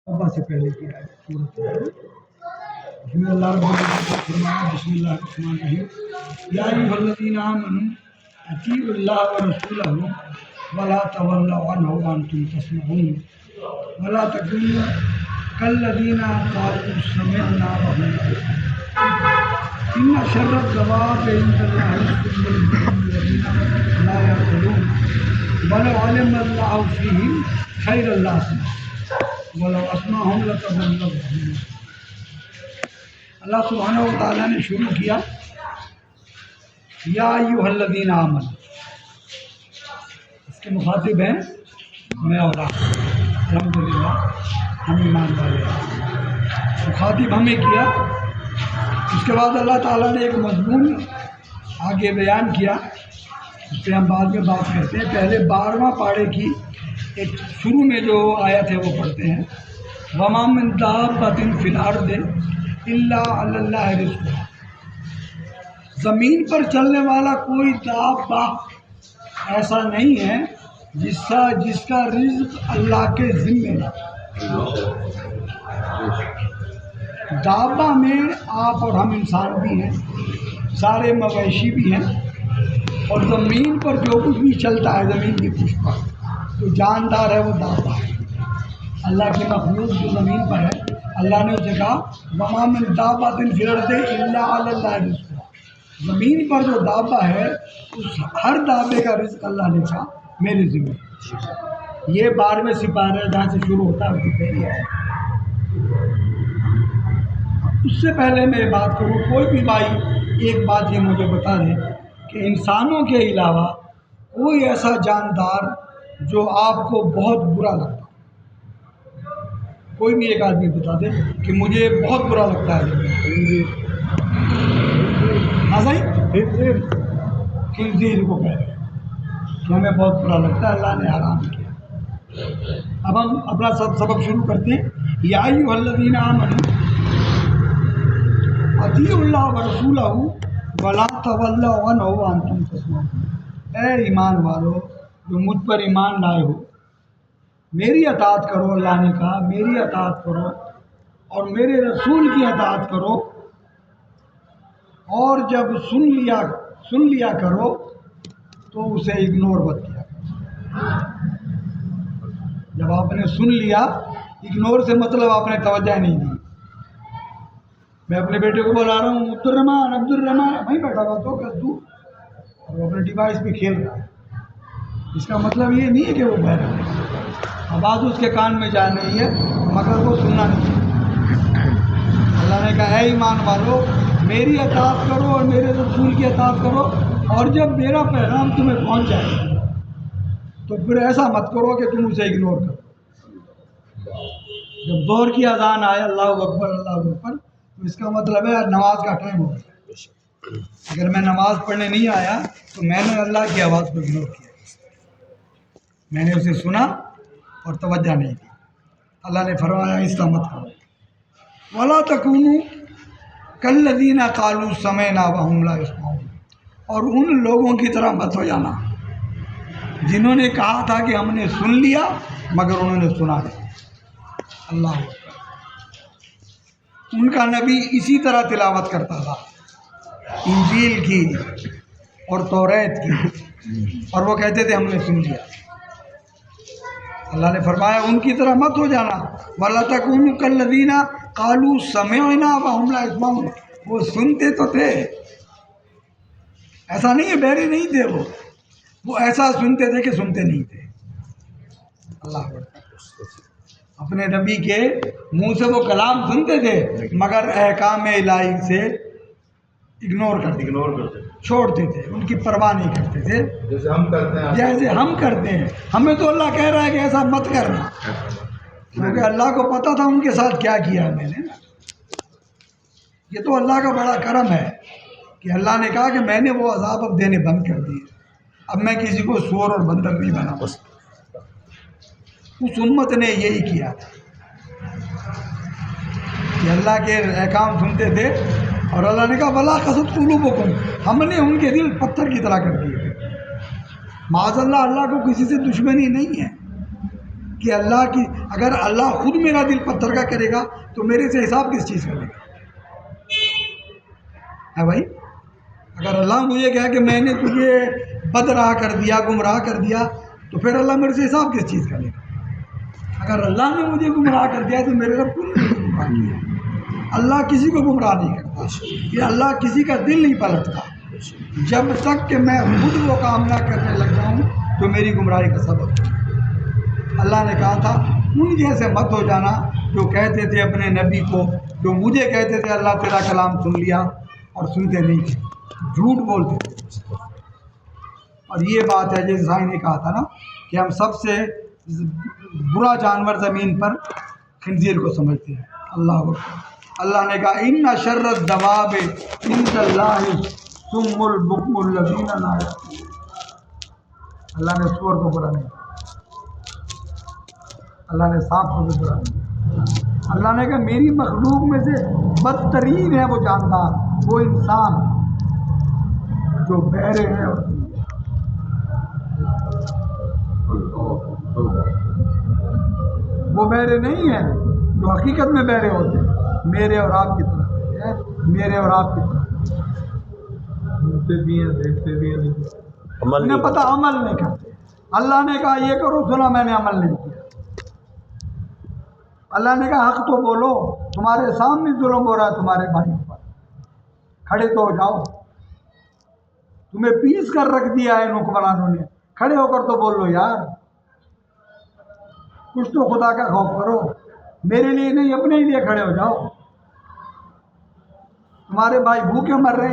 ابا سے پہلے کی صورت ہے۔ بسم اللہ بسم اللہ الرحمن الرحیم یا ایھا الذین آمنوا اطیعوا اللہ ورسولہ ولا تولوا عنہ وانتم تسمعون ولا تکونوا کالذین قالوا سمعنا وهم لا يسمعون ان شر الدواب عند اللہ الصم البکم الذین لا یعقلون ولو علم اللہ فیہم خیرا لاسمعهم ولو اسمعهم لتولوا۔ اللہ سبحانہ و تعالیٰ نے شروع کیا یا ایھا الذین آمنوا، اس کے مخاطب ہیں میں اور آپ، الحمدللہ ہم ایمان والے ہیں، مخاطب ہمیں کیا۔ اس کے بعد اللہ تعالیٰ نے ایک مضمون آگے بیان کیا، اس پہ ہم بعد میں بات کرتے ہیں۔ پہلے 12واں پارے کی ایک شروع میں جو آیت ہے وہ پڑھتے ہیں، وَمَا مِن دَابَّةٍ فِي الْأَرْضِ إِلَّا عَلَى اللَّهِ رِزْقُهَا، زمین پر چلنے والا کوئی دابہ ایسا نہیں ہے جس کا رزق اللہ کے ذمے ہے۔ دابہ میں آپ اور ہم انسان بھی ہیں، سارے مویشی بھی ہیں، اور زمین پر جو کچھ بھی چلتا ہے زمین کی پشت پر جو جاندار ہے وہ دابہ ہے۔ اللہ کی مخلوق جو زمین پر ہے، اللہ نے اسے کہا وَمَا مِن دَابَّةٍ فِي الْأَرْضِ إِلَّا عَلَى اللَّهِ رِزْقُهَا، زمین پر جو دابہ ہے اس ہر دابے کا رزق اللہ نے کہا میرے ذمہ ہے۔ یہ 12ویں سپارہ جہاں سے شروع ہوتا ہے اس کی پہلی ہے۔ اس سے پہلے میں بات کروں، کوئی بھی بھائی ایک بات یہ مجھے بتا دے کہ انسانوں کے علاوہ کوئی ایسا جاندار جو آپ کو بہت برا لگتا، کوئی بھی ایک آدمی بتا دے کہ مجھے بہت برا لگتا ہے۔ ہاں صحیح، خنزیر کو کہہ رہے ہیں کہ ہمیں بہت برا لگتا ہے، اللہ نے حرام کیا۔ اب ہم اپنا سبق شروع کرتے ہیں۔ یا ایھا الذین آمنوا اطیعوا اللہ ورسولہ ولا تولوا عنہ وانتم تسمعون، اے ایمان والو جو مجھ پر ایمان لائے ہو، میری اطاعت کرو۔ اللہ نے کہا میری اطاعت کرو اور میرے رسول کی اطاعت کرو، اور جب سن لیا کرو تو اسے اگنور مت کیا کرو۔ جب آپ نے سن لیا، اگنور سے مطلب آپ نے توجہ نہیں دی۔ میں اپنے بیٹے کو بلا رہا ہوں عبد الرحمان وہیں بیٹھا ہوا تو تو اور وہ اپنے ڈیوائس پہ کھیل رہا ہے، اس کا مطلب یہ نہیں ہے کہ وہ بہرا ہے، آواز اس کے کان میں جا رہی ہے مگر وہ سننا نہیں ہے۔ اللہ نے کہا اے ایمان والو میری اطاعت کرو اور میرے رسول کی اطاعت کرو، اور جب میرا پیغام تمہیں پہنچ جائے تو پھر ایسا مت کرو کہ تم اسے اگنور کرو۔ جب ظہر کی اذان آئے اللہ اکبر تو اس کا مطلب ہے نماز کا ٹائم ہو گیا۔ اگر میں نماز پڑھنے نہیں آیا تو میں نے اللہ کی آواز کو اگنور کیا، میں نے اسے سنا اور توجہ نہیں دی۔ اللہ نے فرمایا اس کا مت کرو۔ وَلَا تَكُونُوا كَالَّذِينَ قَالُوا سَمِعْنَا وَهُمْ لَا يَسْمَعُونَ، اور ان لوگوں کی طرح مت ہو جانا جنہوں نے کہا تھا کہ ہم نے سن لیا مگر انہوں نے سنا نہیں۔ اللہ اکبر، ان کا نبی اسی طرح تلاوت کرتا تھا انجیل کی اور توریت کی، اور وہ کہتے تھے ہم نے سن لیا۔ اللہ نے فرمایا ان کی طرح مت ہو جانا۔ وَلَا تَكُونُوا كَالَّذِينَ قَالُوا سَمِعْنَا وَهُمْ لَا يَسْمَعُونَ، وہ سنتے تو تھے، ایسا نہیں ہے بہرے نہیں تھے، وہ ایسا سنتے تھے کہ سنتے نہیں تھے۔ اللہ اپنے نبی کے منہ سے وہ کلام سنتے تھے مگر احکام الہی سے اگنور کرتے چھوڑتے تھے، ان کی پرواہ نہیں کرتے تھے، جیسے ہم کرتے ہیں۔ ہمیں تو اللہ کہہ رہا ہے کہ ایسا مت کرنا، کیونکہ اللہ کو پتہ تھا ان کے ساتھ کیا کیا ہے میں نے۔ یہ تو اللہ کا بڑا کرم ہے کہ اللہ نے کہا کہ میں نے وہ عذاب اب دینے بند کر دیے، اب میں کسی کو سور اور بندر نہیں بناؤں۔ اس امت نے یہی کیا کہ اللہ کے احکام سنتے تھے، اور اللہ نے کہا بلا قست قلوبکم، ہم نے ان کے دل پتھر کی طرح کر دیے۔ معاذ اللہ، اللہ کو کسی سے دشمنی نہیں ہے کہ اللہ کی اگر اللہ خود میرا دل پتھر کا کرے گا تو میرے سے حساب کس چیز کا لے گا؟ ہے بھائی، اگر اللہ مجھے کہا کہ میں نے تجھے بد راہ کر دیا، گمراہ کر دیا، تو پھر اللہ میرے سے حساب کس چیز کا لے گا؟ اگر اللہ نے مجھے گمراہ کر دیا تو میرے رب کو نہیں گمراہ کیا۔ اللہ کسی کو گمراہ نہیں کرتا، یہ اللہ کسی کا دل نہیں پلٹتا۔ جب تک کہ میں خود وہ کام نہ کرنے لگ جاؤں تو میری گمراہی کا سبب ہے۔ اللہ نے کہا تھا ان جیسے مت ہو جانا جو کہتے تھے اپنے نبی کو، جو مجھے کہتے تھے اللہ تیرا کلام سن لیا اور سنتے نہیں تھے، جھوٹ بولتے تھے۔ اور یہ بات ہے جیسے سائن نے کہا تھا نا کہ ہم سب سے برا جانور زمین پر خنزیر کو سمجھتے ہیں۔ اللہ نے کہا ان شر الدواب عند اللہ صم البکم الذین لا یعقلون۔ اللہ نے سور کو برا نہیں کہا، اللہ نے سانپ کو بھی برا نہیں کہا۔ اللہ نے کہا میری مخلوق میں سے بدترین ہے وہ جاندار، وہ انسان جو بہرے ہیں اور وہ بہرے نہیں ہیں جو حقیقت میں بہرے ہوتے ہیں، میرے اور آپ کی طرح، میرے اور آپ کی طرح سنتے بھی ہیں، دیکھتے بھی ہیں، انہیں پتہ عمل نہیں کرتے۔ اللہ نے کہا یہ کرو، سنا میں نے عمل نہیں کیا۔ اللہ نے کہا حق تو بولو، تمہارے سامنے ظلم ہو رہا ہے تمہارے بھائیوں پر، کھڑے تو ہو جاؤ، تمہیں پیس کر رکھ دیا ہے ان حکمرانوں نے، کھڑے ہو کر تو بول لو یار، کچھ تو خدا کا خوف کرو، میرے لیے نہیں اپنے لیے کھڑے ہو جاؤ، تمہارے بھائی بھوکے مر رہے ہیں۔